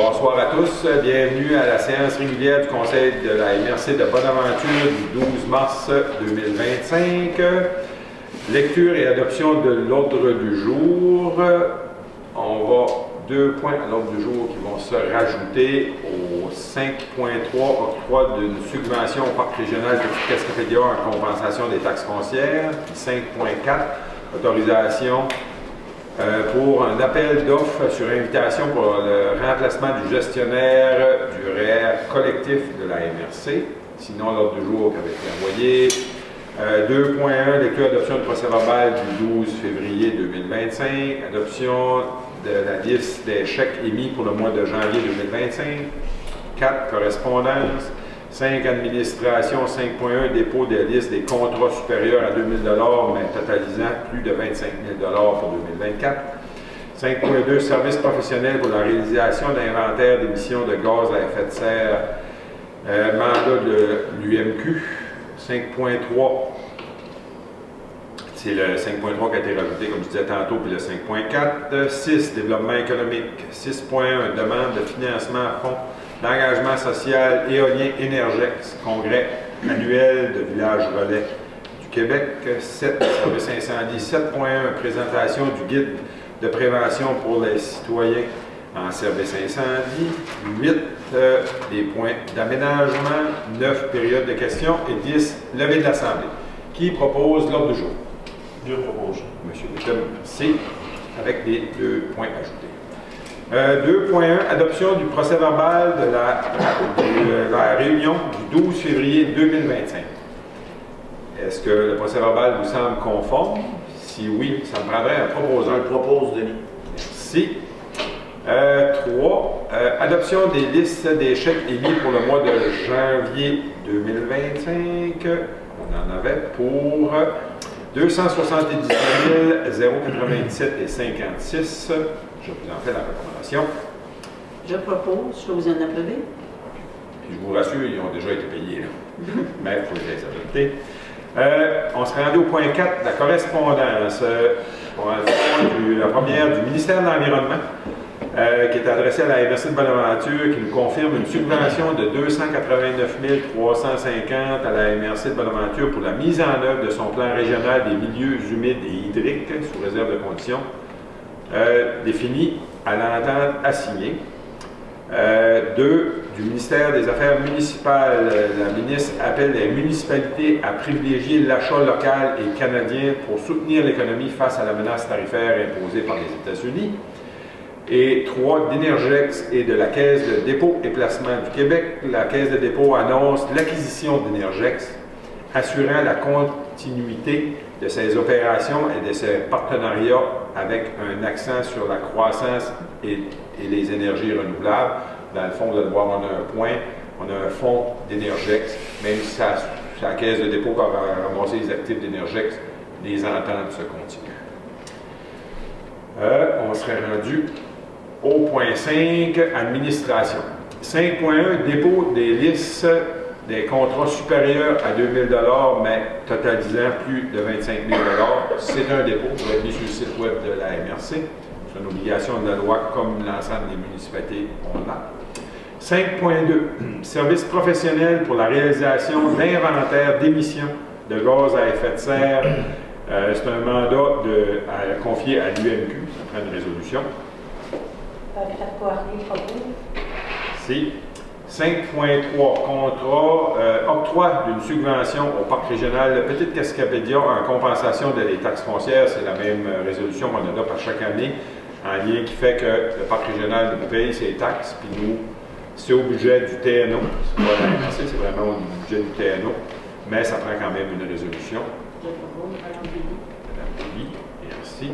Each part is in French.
Bonsoir à tous, bienvenue à la séance régulière du Conseil de la MRC de Bonaventure du 12 mars 2025. Lecture et adoption de l'ordre du jour. On va deux points à l'ordre du jour qui vont se rajouter au 5.3, octroi d'une subvention au Parc régional de Petite-Cascapédia en compensation des taxes foncières. 5.4, autorisation pour un appel d'offres sur invitation pour le remplacement du gestionnaire du REER collectif de la MRC. Sinon, l'ordre du jour qui avait été envoyé. 2.1, lecture et adoption du procès-verbal du 12 février 2025. Adoption de la liste des chèques émis pour le mois de janvier 2025. 4, correspondance. 5, administration. 5.1, dépôt de liste des contrats supérieurs à 2 000 $ mais totalisant plus de 25 000 $ pour 2024. 5.2, service professionnel pour la réalisation d'inventaire d'émissions de gaz à effet de serre, mandat de l'UMQ. 5.3, c'est le 5.3 qui a été rajouté, comme je disais tantôt, puis le 5.4. 6, développement économique. 6.1, demande de financement à fonds d'engagement social éolien Énergex, congrès annuel de Village Relais du Québec. 7, service incendie. 7.1, présentation du guide de prévention pour les citoyens en service incendie. 8, des points d'aménagement. 9, période de questions. Et 10, levée de l'Assemblée. Qui propose l'ordre du jour? Je propose. Monsieur Whittam, merci, avec les 2 points ajoutés. 2.1, adoption du procès-verbal de la réunion du 12 février 2025. Est-ce que le procès-verbal vous semble conforme? Si oui, ça me prendrait un proposeur. Je le propose, Denis. Merci. 3, adoption des listes des chèques émis pour le mois de janvier 2025. On en avait pour 279 097 et 56. Je vous en fais la recommandation. Je propose, je vous en appeler. Puis je vous rassure, ils ont déjà été payés, là. Mais il faut les adopter. On se rendu au point 4, la correspondance. La première du ministère de l'Environnement, qui est adressée à la MRC de Bonaventure, qui nous confirme une subvention de 289 350 à la MRC de Bonaventure pour la mise en œuvre de son plan régional des milieux humides et hydriques, sous réserve de conditions, définies à l'entente assignée. 2, du ministère des Affaires municipales, la ministre appelle les municipalités à privilégier l'achat local et canadien pour soutenir l'économie face à la menace tarifaire imposée par les États-Unis. Et 3, d'Énergex et de la Caisse de dépôt et placement du Québec. La Caisse de dépôt annonce l'acquisition d'Énergex, assurant la continuité de ses opérations et de ses partenariats avec un accent sur la croissance et les énergies renouvelables. Dans le fond, vous allez voir, on a un point, on a un fonds d'Énergex, même si c'est la Caisse de dépôt qui va ramasser les actifs d'Énergex, les ententes se continuent. On serait rendu au point 5, administration. 5.1, dépôt des listes des contrats supérieurs à 2 000 $ mais totalisant plus de 25 000 $. C'est un dépôt qui va être mis sur le site web de la MRC. C'est une obligation de la loi comme l'ensemble des municipalités ont là. 5.2, service professionnel pour la réalisation d'inventaire d'émissions de gaz à effet de serre. C'est un mandat confié à l'UMQ, ça prend une résolution. Si. 5.3, contrat, octroi d'une subvention au Parc régional de Petite-Cascapédia en compensation des taxes foncières. C'est la même résolution qu'on adopte à chaque année, en lien qui fait que le Parc régional nous paye ses taxes, puis nous, c'est au budget du TNO. C'est pas la MRC, c'est vraiment au budget du TNO, mais ça prend quand même une résolution. Je propose, Madame Billy, merci.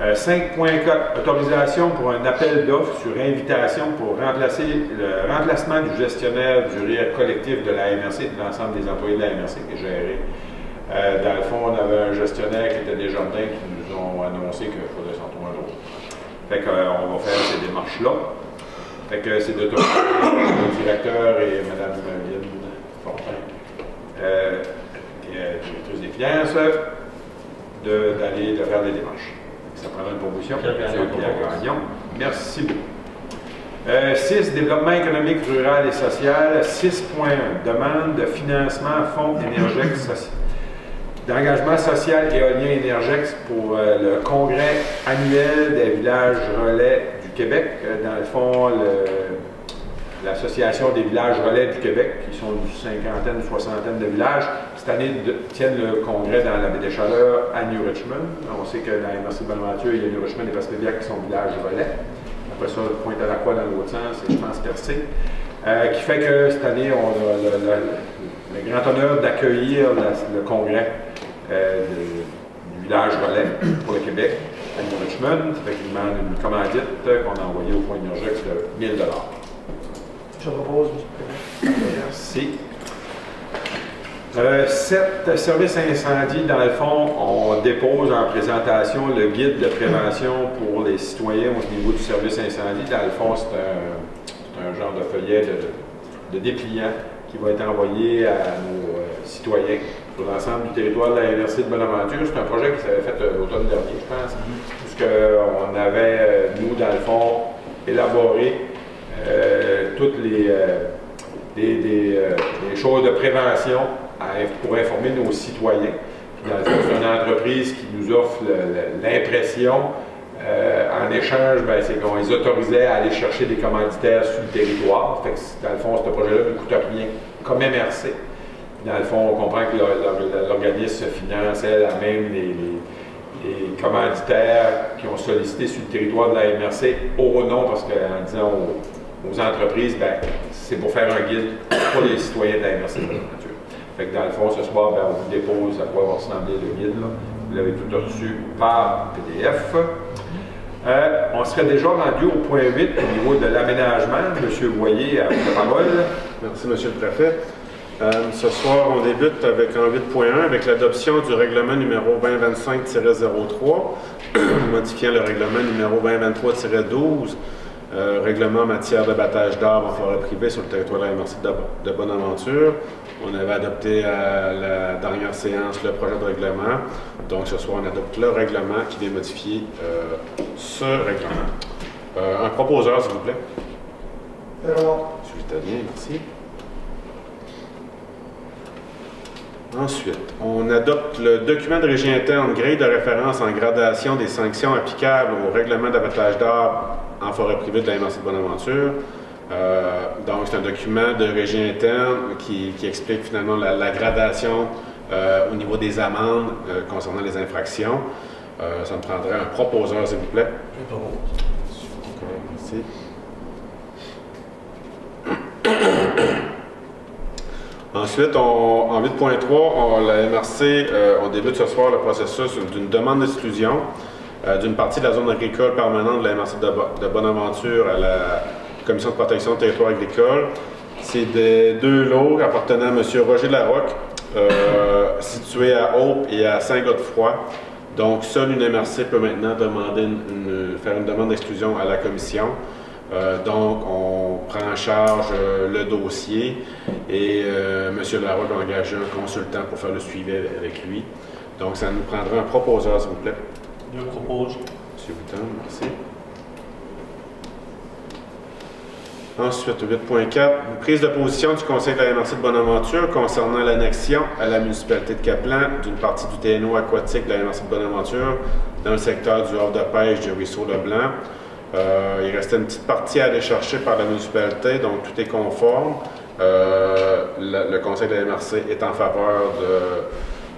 5.4, autorisation pour un appel d'offres sur invitation pour remplacer le remplacement du gestionnaire du REER collectif de la MRC et de l'ensemble des employés de la MRC qui est géré. Dans le fond, on avait un gestionnaire qui était Desjardins qui nous ont annoncé qu'il faudrait s'en trouver un autre. Fait qu'on va faire ces démarches-là. Fait que c'est d'autoriser le directeur et Mme Lynn Fortin, directrice des finances, d'aller faire des démarches. Ça prendra une proposition. Pierre Gagnon. Merci beaucoup. 6, développement économique, rural et social. 6.1, demande de financement fonds énergétiques d'engagement social éolien énergétique pour le congrès annuel des villages relais du Québec. Dans le fond, l'Association des villages relais du Québec, qui sont une cinquantaine, soixantaine de villages, cette année tiennent le congrès dans la baie des Chaleurs à New Richmond. On sait que dans la MRC de Bonaventure, il y a New Richmond et Passepébiac qui sont villages relais. Après ça, Pointe-à-la-Croix dans l'autre sens, et je pense Percé. Qui fait que cette année, on a le grand honneur d'accueillir le congrès du village relais pour le Québec à New Richmond. Ça fait qu'il demande une commandite qu'on a envoyée au Fonds énergétique de 1 000 $. Je propose, M. le Président. Merci. 7, service incendie. Dans le fond, on dépose en présentation le guide de prévention pour les citoyens au niveau du service incendie. Dans le fond, c'est un genre de feuillet de dépliant qui va être envoyé à nos citoyens sur l'ensemble du territoire de la MRC de Bonaventure. C'est un projet qui s'avait fait l'automne dernier, je pense, puisqu'on avait, nous, dans le fond, élaboré toutes les choses de prévention pour informer nos citoyens. Puis dans le fond, c'est une entreprise qui nous offre l'impression, en échange, c'est qu'on les autorisait à aller chercher des commanditaires sur le territoire. Fait que, dans le fond, ce projet-là ne coûte rien, comme MRC. Dans le fond, on comprend que l'organisme finance, elle-même, les commanditaires qui ont sollicité sur le territoire de la MRC au nom, parce qu'en disant aux entreprises, c'est pour faire un guide pour les citoyens de la MRC de Bonaventure. Fait que dans le fond, ce soir, on vous dépose à quoi va ressembler le guide. Là. Vous l'avez tout reçu par PDF. On serait déjà rendu au point 8 au niveau de l'aménagement. Monsieur Boyer, à la parole. Merci, Monsieur le Préfet. Ce soir, on débute avec en 8.1 avec l'adoption du règlement numéro 2025-03, modifiant le règlement numéro 2023-12, règlement en matière d'abattage d'arbres en forêt privée sur le territoire de la MRC de Bonaventure. On avait adopté à la dernière séance le projet de règlement. Donc ce soir, on adopte le règlement qui vient modifier ce règlement. Un proposeur, s'il vous plaît. Monsieur Italien, merci. Ensuite, on adopte le document de régie interne, grille de référence en gradation des sanctions applicables au règlement d'abattage d'arbres en forêt privée de la MRC de Bonaventure. Donc, c'est un document de régie interne qui explique finalement la gradation au niveau des amendes concernant les infractions. Ça me prendrait un proposeur, s'il vous plaît. Je propose. Merci. Ensuite, en 8.3, la MRC, on débute ce soir le processus d'une demande d'exclusion d'une partie de la zone agricole permanente de la MRC de Bonaventure à la Commission de protection du territoire agricole. C'est des deux lots appartenant à M. Roger Larocque, situés à Hope et à Saint-Godefroy. Donc, seule une MRC peut maintenant faire une demande d'exclusion à la Commission. Donc, on prend en charge le dossier et M. Larocque a engagé un consultant pour faire le suivi avec lui. Donc, ça nous prendra un proposeur, s'il vous plaît. Je propose. M. Bouton, merci. Ensuite, 8.4, une prise de position du Conseil de la MRC de Bonaventure concernant l'annexion à la municipalité de Caplan d'une partie du TNO aquatique de la MRC de Bonaventure dans le secteur du havre de pêche du ruisseau Leblanc. Il restait une petite partie à aller chercher par la municipalité, donc tout est conforme. Le Conseil de la MRC est en faveur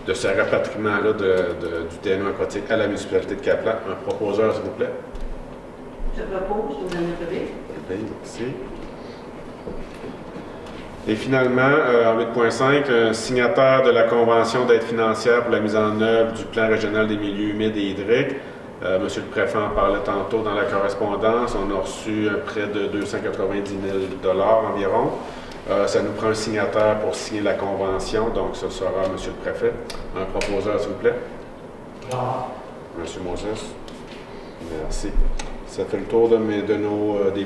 de ce rapatriement-là du TNO aquatique à la municipalité de Caplan. Un proposeur, s'il vous plaît. Je propose, vous en approuvez. Merci. Et finalement, en 8.5, un signataire de la Convention d'aide financière pour la mise en œuvre du Plan régional des milieux humides et hydriques. Monsieur le Préfet en parlait tantôt dans la correspondance. On a reçu un prêt de 290 000 $ environ. Ça nous prend un signataire pour signer la convention, donc ce sera Monsieur le Préfet. Un proposeur, s'il vous plaît. Monsieur Moses. Merci. Ça fait le tour des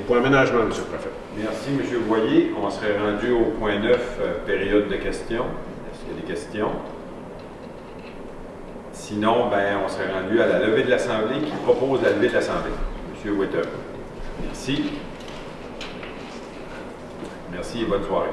points aménagement, Monsieur le Préfet. Merci, M. Boyer. On serait rendu au point 9, période de questions. Est-ce qu'il y a des questions? Sinon, on serait rendu à la levée de l'Assemblée. Qui propose la levée de l'Assemblée? M. Whitter. Merci. Merci et bonne soirée.